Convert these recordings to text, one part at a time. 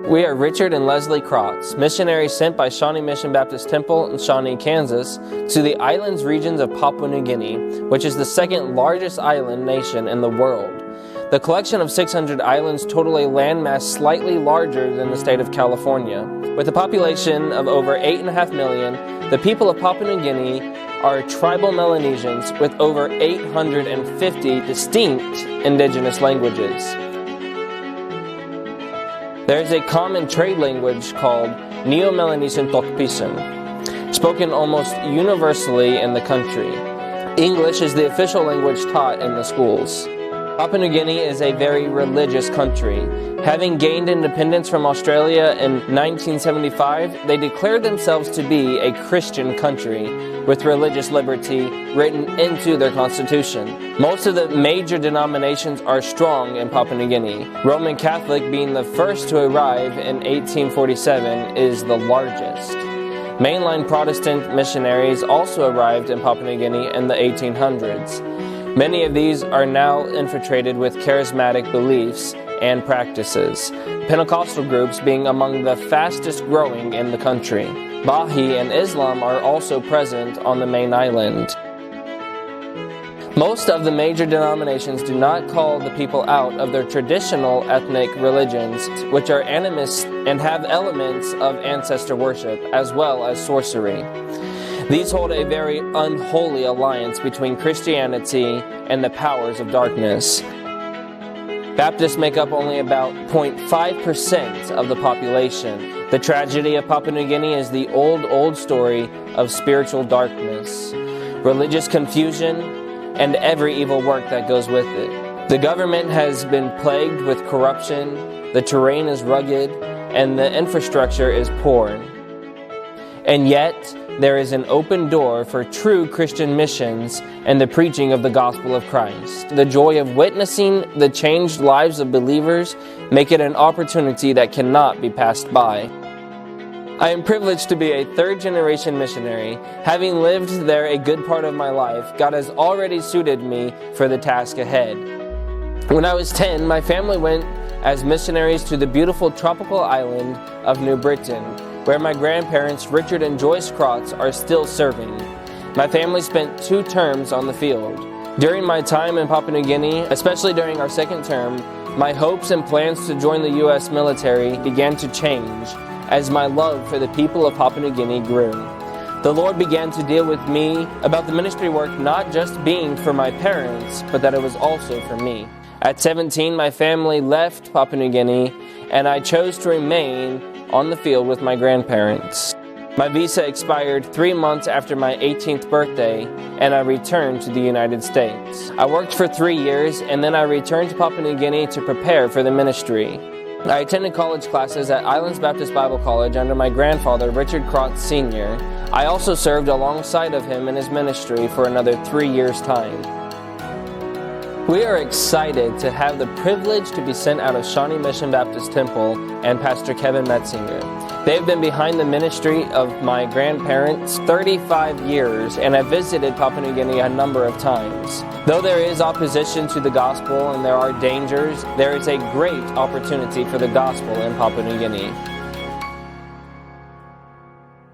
We are Richard and Leslie Crotts, missionaries sent by Shawnee Mission Baptist Temple in Shawnee, Kansas, to the islands regions of Papua New Guinea, which is the second largest island nation in the world. The collection of 600 islands total a landmass slightly larger than the state of California. With a population of over 8.5 million, the people of Papua New Guinea are tribal Melanesians with over 850 distinct indigenous languages. There is a common trade language called Neo-Melanesian Tokpisin, spoken almost universally in the country. English is the official language taught in the schools. Papua New Guinea is a very religious country. Having gained independence from Australia in 1975, they declared themselves to be a Christian country, with religious liberty written into their constitution. Most of the major denominations are strong in Papua New Guinea. Roman Catholic, being the first to arrive in 1847, is the largest. Mainline Protestant missionaries also arrived in Papua New Guinea in the 1800s. Many of these are now infiltrated with charismatic beliefs and practices, Pentecostal groups being among the fastest growing in the country. Baha'i and Islam are also present on the main island. Most of the major denominations do not call the people out of their traditional ethnic religions, which are animist and have elements of ancestor worship as well as sorcery. These hold a very unholy alliance between Christianity and the powers of darkness. Baptists make up only about 0.5% of the population. The tragedy of Papua New Guinea is the old story of spiritual darkness, religious confusion, and every evil work that goes with it. The government has been plagued with corruption, the terrain is rugged, and the infrastructure is poor. And yet, there is an open door for true Christian missions and the preaching of the gospel of Christ. The joy of witnessing the changed lives of believers make it an opportunity that cannot be passed by. I am privileged to be a third-generation missionary. Having lived there a good part of my life, God has already suited me for the task ahead. When I was 10, my family went as missionaries to the beautiful tropical island of New Britain, where my grandparents, Richard and Joyce Crotts, are still serving. My family spent 2 terms on the field. During my time in Papua New Guinea, especially during our second term, my hopes and plans to join the U.S. military began to change as my love for the people of Papua New Guinea grew. The Lord began to deal with me about the ministry work not just being for my parents, but that it was also for me. At 17, my family left Papua New Guinea, and I chose to remain on the field with my grandparents. My visa expired 3 months after my 18th birthday, and I returned to the United States. I worked for 3 years, and then I returned to Papua New Guinea to prepare for the ministry. I attended college classes at Islands Baptist Bible College under my grandfather, Richard Crotts Sr. I also served alongside of him in his ministry for another 3 years' time. We are excited to have the privilege to be sent out of Shawnee Mission Baptist Temple and Pastor Kevin Metzinger. They have been behind the ministry of my grandparents 35 years and have visited Papua New Guinea a number of times. Though there is opposition to the gospel and there are dangers, there is a great opportunity for the gospel in Papua New Guinea.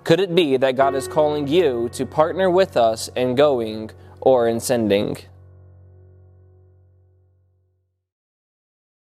Could it be that God is calling you to partner with us in going or in sending?